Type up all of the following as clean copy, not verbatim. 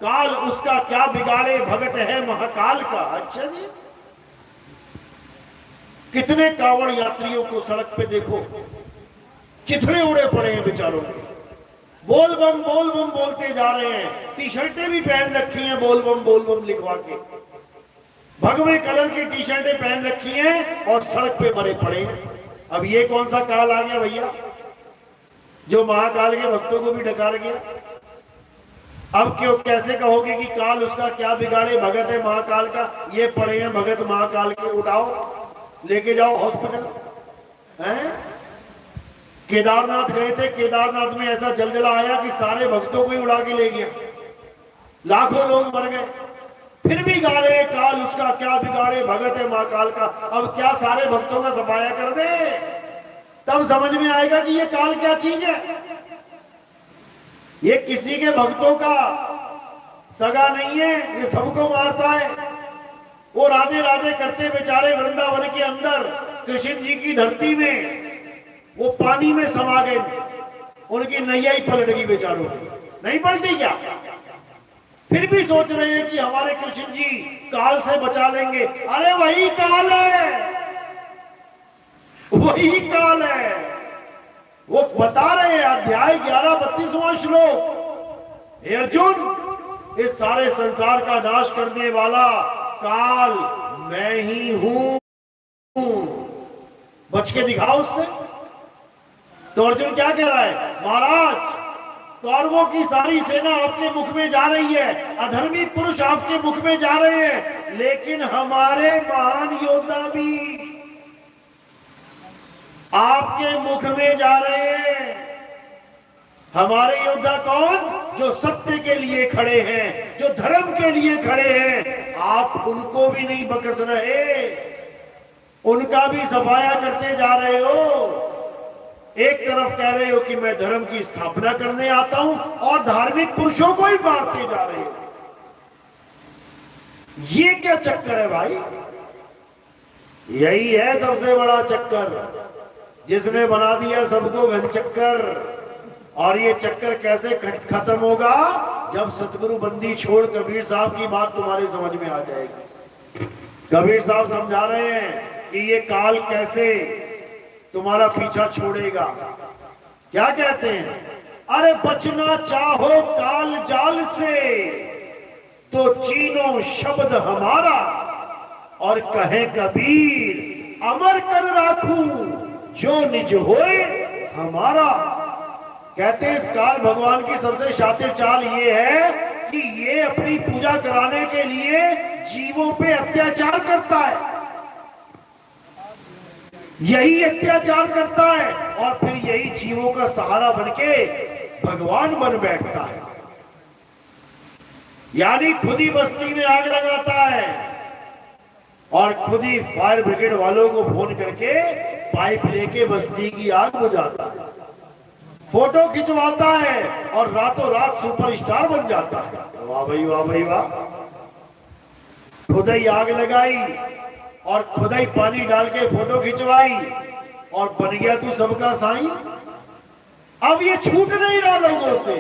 काल उसका क्या बिगाड़े, भगत है महाकाल का। अच्छा जी, कितने कांवड़ यात्रियों को सड़क पे देखो, चिथड़े उड़े पड़े हैं बेचारों के, बोल बम बोलते जा रहे हैं, टी शर्टें भी पहन रखी हैं बोल बम लिखवा के, भगवे कलर की टी शर्टें पहन रखी हैं और सड़क पे मरे पड़े हैं। अब ये कौन सा काल आ गया भैया, जो महाकाल के भक्तों को भी डकार गया। अब क्यों कैसे कहोगे कि काल उसका क्या बिगाड़े, भगत है महाकाल का, ये पड़े हैं भगत महाकाल के, उठाओ लेके जाओ हॉस्पिटल हैं। केदारनाथ गए थे, केदारनाथ में ऐसा जलजला आया कि सारे भक्तों को ही उड़ा के ले गया, लाखों लोग मर गए, फिर भी गा रहे काल उसका क्या बिगाड़े, भगत है महाकाल का। अब क्या सारे भक्तों का सफाया कर दे, तब समझ में आएगा कि ये काल क्या चीज है। ये किसी के भक्तों का सगा नहीं है, ये सबको मारता है। वो राधे राधे करते बेचारे वृंदावन के अंदर कृष्ण जी की धरती में वो पानी में समा गए, उनकी नैया ही पलट गई बेचारों की, नहीं पलटी क्या। फिर भी सोच रहे हैं कि हमारे कृष्ण जी काल से बचा लेंगे। अरे वही काल है, वही काल है। वो बता रहे हैं अध्याय 11 32वां श्लोक, हे अर्जुन इस सारे संसार का नाश करने वाला काल मैं ही हूं, बच के दिखाओ उससे। तो अर्जुन क्या कह रहा है, महाराज कौरवों की सारी सेना आपके मुख में जा रही है, अधर्मी पुरुष आपके मुख में जा रहे हैं, लेकिन हमारे महान योद्धा भी आपके मुख में जा रहे हैं। हमारे योद्धा कौन, जो सत्य के लिए खड़े हैं, जो धर्म के लिए खड़े हैं, आप उनको भी नहीं बकस रहे, उनका भी सफाया करते जा रहे हो। एक तरफ कह रहे हो कि मैं धर्म की स्थापना करने आता हूं और धार्मिक पुरुषों को ही मारते जा रहे हो। ये क्या चक्कर है भाई, यही है सबसे बड़ा चक्कर जिसने बना दिया सबको घन चक्कर। और ये चक्कर कैसे खत्म होगा, जब सतगुरु बंदी छोड़ कबीर साहब की बात तुम्हारे समझ में आ जाएगी। कबीर साहब समझा रहे हैं कि ये काल कैसे तुम्हारा पीछा छोड़ेगा। क्या कहते हैं, अरे बचना चाहो काल जाल से तो चीनो शब्द हमारा, और कहे कबीर अमर कर राखूं जो निज होए हमारा। कहते हैं इस काल भगवान की सबसे शातिर चाल ये है कि ये अपनी पूजा कराने के लिए जीवों पे अत्याचार करता है, यही अत्याचार करता है और फिर यही जीवों का सहारा बनके भगवान बन बैठता है। यानी खुद ही बस्ती में आग लगाता है और खुद ही फायर ब्रिगेड वालों को फोन करके पाइप लेके बस्ती की आग बुझाता है, फोटो खिंचवाता है और रातों रात सुपरस्टार बन जाता है। वाह भाई वाह भाई वाह, खुद ही आग लगाई और खुद ही पानी डाल के फोटो खिंचवाई और बन गया तू सबका साईं। अब ये छूट नहीं रहा लोगों से,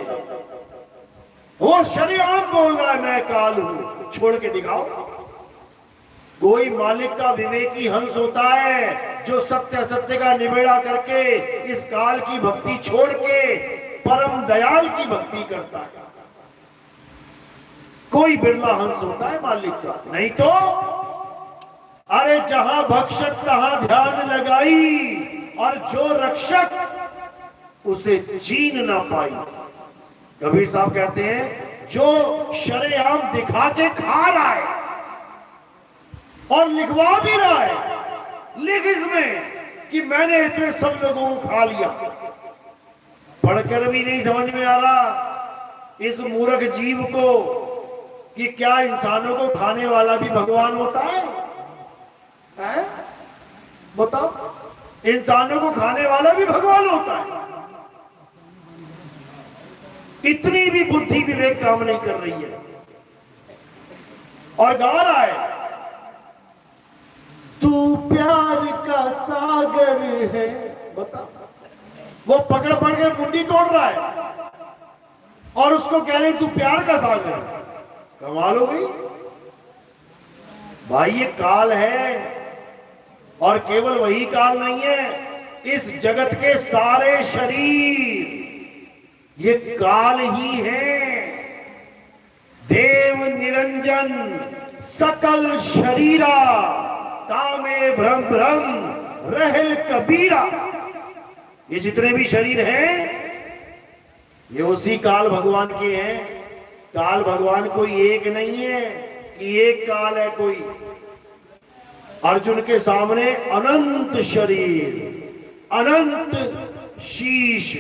वो शरेआम बोल रहा है मैं काल हूं, छोड़ के दिखाओ। कोई मालिक का विवेकी हंस होता है जो सत्य असत्य का निबेड़ा करके इस काल की भक्ति छोड़ के परम दयाल की भक्ति करता है। कोई बिरला हंस होता है मालिक का, नहीं तो अरे जहां भक्षक तहां ध्यान लगाई और जो रक्षक उसे चीन ना पाई। कबीर साहब कहते हैं जो शरेआम दिखा के खा रहा है और लिखवा भी रहा है, लिख इसमें कि मैंने इतने सब लोगों को खा लिया, पढ़कर भी नहीं समझ में आ रहा इस मूर्ख जीव को कि क्या इंसानों को खाने वाला भी भगवान होता है? बताओ, इंसानों को खाने वाला भी भगवान होता है? इतनी भी बुद्धि विवेक काम नहीं कर रही है। और गा रहा है तू प्यार का सागर है। बता, वो पकड़ के मुंडी तोड़ रहा है और उसको कह रहे तू प्यार का सागर है। कमाल हो गई भाई। ये काल है, और केवल वही काल नहीं है, इस जगत के सारे शरीर ये काल ही है। देव निरंजन सकल शरीरा, तामे भ्रम भ्रम रहल कबीरा। ये जितने भी शरीर हैं ये उसी काल भगवान के हैं। काल भगवान कोई एक नहीं है कि एक काल है कोई। अर्जुन के सामने अनंत शरीर, अनंत शीश,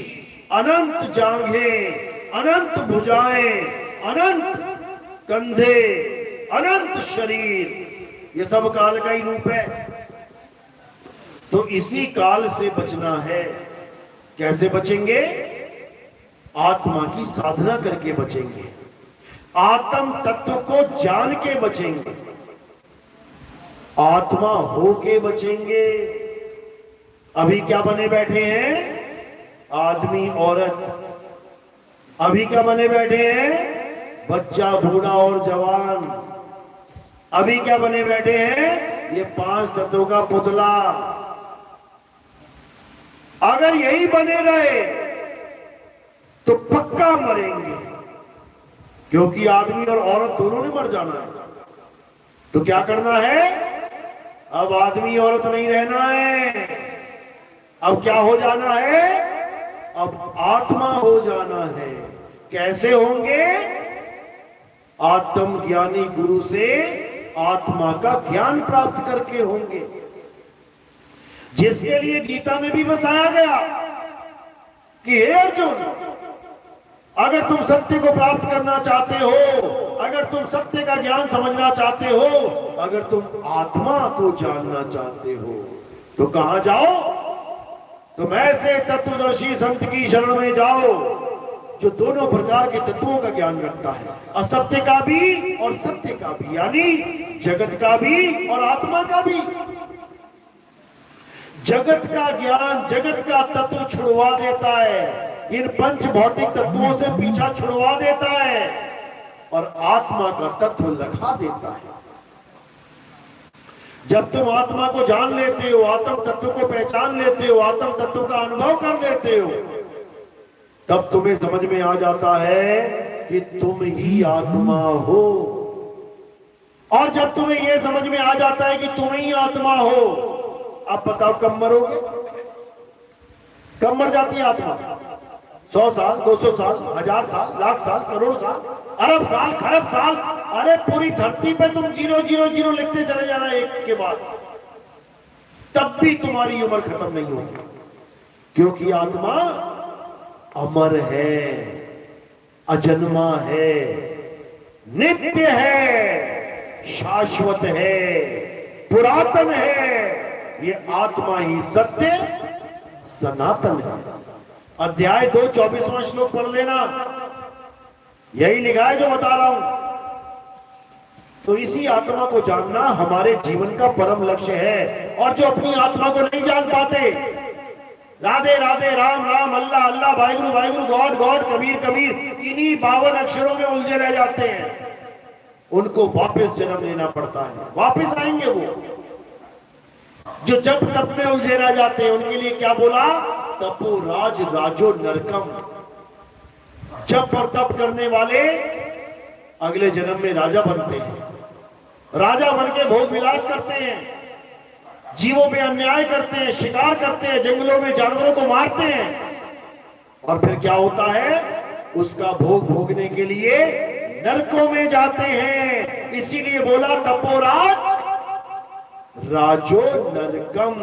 अनंत जांघें, अनंत भुजाएं, अनंत कंधे, अनंत शरीर, ये सब काल का ही रूप है। तो इसी काल से बचना है। कैसे बचेंगे? आत्मा की साधना करके बचेंगे, आत्म तत्व को जान के बचेंगे, आत्मा हो के बचेंगे। अभी क्या बने बैठे हैं? आदमी औरत। अभी क्या बने बैठे हैं? बच्चा, बूढ़ा और जवान। अभी क्या बने बैठे हैं? ये 5 तत्वों का पुतला। अगर यही बने रहे तो पक्का मरेंगे, क्योंकि आदमी और औरत दोनों ने मर जाना है। तो क्या करना है? अब आदमी औरत नहीं रहना है। अब क्या हो जाना है? अब आत्मा हो जाना है। कैसे होंगे? आत्म ज्ञानी गुरु से आत्मा का ज्ञान प्राप्त करके होंगे, जिसके लिए गीता में भी बताया गया कि हे अर्जुन, अगर तुम सत्य को प्राप्त करना चाहते हो, अगर तुम सत्य का ज्ञान समझना चाहते हो, अगर तुम आत्मा को जानना चाहते हो, तो कहां जाओ? तुम ऐसे तत्वदर्शी संत की शरण में जाओ जो दोनों प्रकार के तत्वों का ज्ञान रखता है, असत्य का भी और सत्य का भी, यानी जगत का भी और आत्मा का भी। जगत का ज्ञान, जगत का तत्व छुड़वा देता है, इन पंच भौतिक तत्वों से पीछा छुड़वा देता है, और आत्मा का तत्व लखा देता है। जब तुम आत्मा को जान लेते हो, आत्म तत्व को पहचान लेते हो, आत्म तत्व का अनुभव कर लेते हो, तब तुम्हें समझ में आ जाता है कि तुम ही आत्मा हो। और जब तुम्हें यह समझ में आ जाता है कि तुम ही आत्मा हो, अब बताओ कब मरोगे? कब मर जाती है आत्मा? 100 साल, 200 साल, 1000 साल, लाख साल, करोड़ साल, अरब साल, खरब साल। अरे पूरी धरती पे तुम 000 लिखते चले जाना एक के बाद, तब भी तुम्हारी उम्र खत्म नहीं होगी, क्योंकि आत्मा अमर है, अजन्मा है, नित्य है, शाश्वत है, पुरातन है। ये आत्मा ही सत्य सनातन है। अध्याय 2 24वां श्लोक पढ़ लेना, यही लिखा है जो बता रहा हूं। तो इसी आत्मा को जानना हमारे जीवन का परम लक्ष्य है। और जो अपनी आत्मा को नहीं जान पाते, राधे राधे, राम राम, अल्लाह अल्लाह, वाहिगुरु वाहिगुरु, गॉड गॉड, कबीर कबीर, इन्हीं 52 अक्षरों में उलझे रह जाते हैं, उनको वापस जन्म लेना पड़ता है। वापस आएंगे वो जो जब तप में उलझे रह जाते हैं। उनके लिए क्या बोला? तपो राज राजो नरकम। जप और तप करने वाले अगले जन्म में राजा बनते हैं। राजा बनके भोग विलास करते हैं, जीवों पे अन्याय करते हैं, शिकार करते हैं, जंगलों में जानवरों को मारते हैं, और फिर क्या होता है? उसका भोग भोगने के लिए नरकों में जाते हैं। इसीलिए बोला तपोराज राजो नरकम।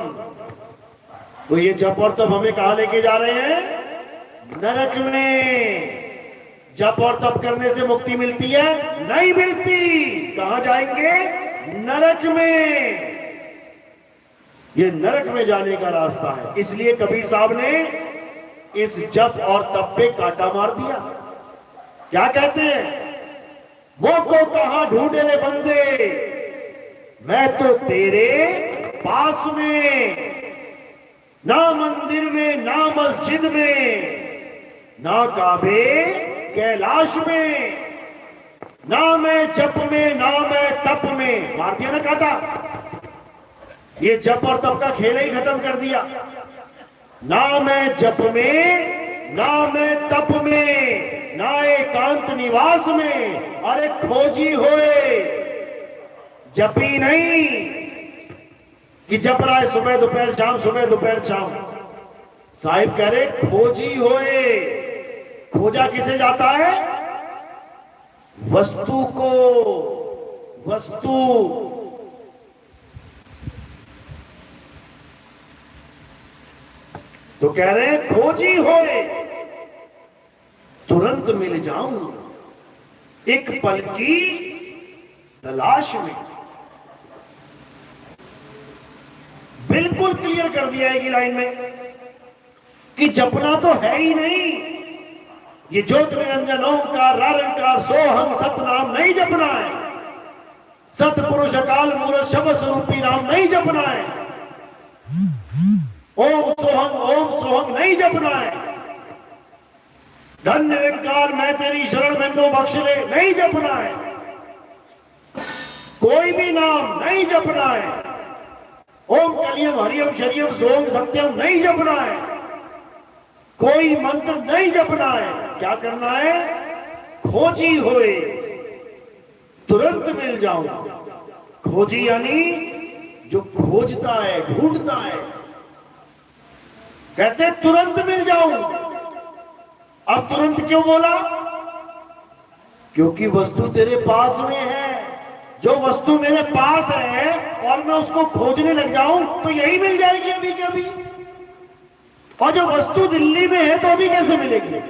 तो ये जप और तप हमें कहां लेके जा रहे हैं? नरक में। जप और तप करने से मुक्ति मिलती है? नहीं मिलती। कहां जाएंगे? नरक में। ये नरक में जाने का रास्ता है। इसलिए कबीर साहब ने इस जप और तप पे कांटा मार दिया। क्या कहते हैं? वो को कहां ढूंढे रे बंदे, मैं तो तेरे पास में, ना मंदिर में, ना मस्जिद में, ना काबे कैलाश में। ना मैं जप में ना मैं तप में, मार दिया ना काटा। ये जप और तप का खेल ही खत्म कर दिया। ना मैं जप में ना मैं तप में, ना एकांत निवास में, अरे खोजी होए जपी नहीं कि जप रहा है सुबह दोपहर शाम, सुबह दोपहर शाम। साहिब कह रहे खोजी होए। खोजा किसे जाता है? वस्तु को। वस्तु तो कह रहे हैं खोजी होए तुरंत मिल जाऊं एक पल की तलाश में। बिल्कुल क्लियर कर दिया है कि लाइन में कि जपना तो है ही नहीं। ये ज्योत निरंजन ओंकार निरंकार सोहम सतनाम नहीं जपना है। सतपुरुष अकाल मूर्त शब्द स्वरूपी नाम नहीं जपना है। ओम सोहम नहीं जपना है। धन निरंकार मैं तेरी शरण मैंने बख्श ले नहीं जपना है। कोई भी नाम नहीं जपना है। ओम कलियम हरियम शरियम सोम सत्यम नहीं जपना है। कोई मंत्र नहीं जपना है। क्या करना है? खोजी होए तुरंत मिल जाऊं। खोजी यानी जो खोजता है, ढूंढता है। कहते तुरंत मिल जाऊं। अब तुरंत क्यों बोला? क्योंकि वस्तु तेरे पास में है। जो वस्तु मेरे पास है और मैं उसको खोजने लग जाऊं तो यही मिल जाएगी अभी के अभी। और जो वस्तु दिल्ली में है तो अभी कैसे मिलेगी?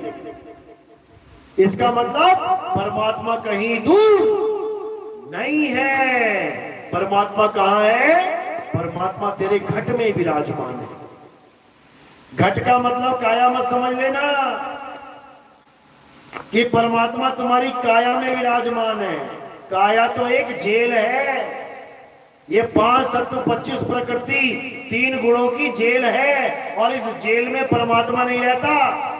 इसका मतलब परमात्मा कहीं दूर नहीं है। परमात्मा कहां है? परमात्मा तेरे घट में विराजमान है। घट का मतलब काया मत समझ लेना कि परमात्मा तुम्हारी काया में विराजमान है। काया तो एक जेल है। ये 5 तत्व 25 प्रकृति 3 गुणों की जेल है। और इस जेल में परमात्मा नहीं रहता।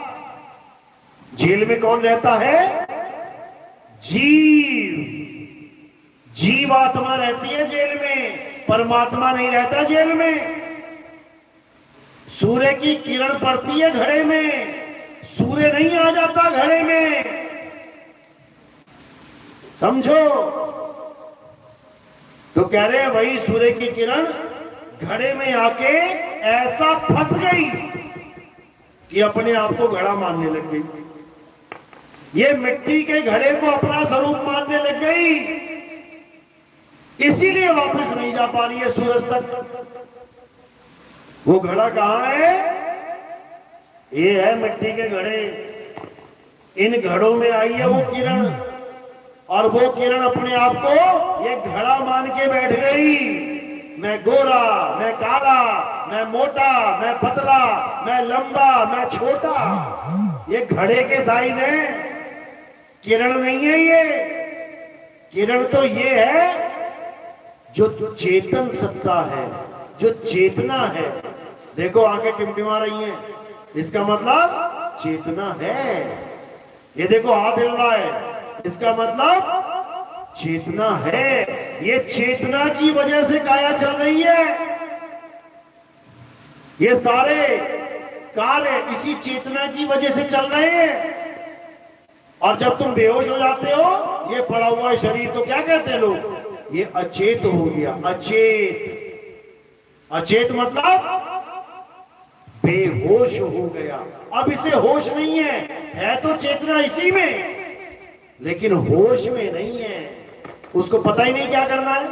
जेल में कौन रहता है? जीव। जीवात्मा रहती है जेल में, परमात्मा नहीं रहता जेल में। सूर्य की किरण पड़ती है घड़े में, सूर्य नहीं आ जाता घड़े में। समझो? तो कह रहे हैं वही सूर्य की किरण घड़े में आके ऐसा फंस गई कि अपने आप को घड़ा मानने लग गई। ये मिट्टी के घड़े को अपना स्वरूप मानने लग गई। इसीलिए वापस नहीं जा पा रही है सूरज तक। वो घड़ा कहां है? ये है मिट्टी के घड़े। इन घड़ों में आई है वो किरण, और वो किरण अपने आप को ये घड़ा मान के बैठ गई। मैं गोरा, मैं काला, मैं मोटा, मैं पतला, मैं लंबा, मैं छोटा। ये घड़े के साइज है, किरण नहीं है। ये किरण तो ये है जो चेतन सत्ता है, जो चेतना है। देखो आगे टिमटिमा रही है, इसका मतलब चेतना है। ये देखो हाथ हिल रहा है, इसका मतलब चेतना है। ये चेतना की वजह से काया चल रही है। ये सारे कार्य इसी चेतना की वजह से चल रहे हैं। और जब तुम बेहोश हो जाते हो, ये पड़ा हुआ शरीर, तो क्या कहते हैं लोग? ये अचेत हो गया। अचेत। अचेत मतलब बेहोश हो गया। अब इसे होश नहीं है तो चेतना इसी में, लेकिन होश में नहीं है। उसको पता ही नहीं क्या करना है।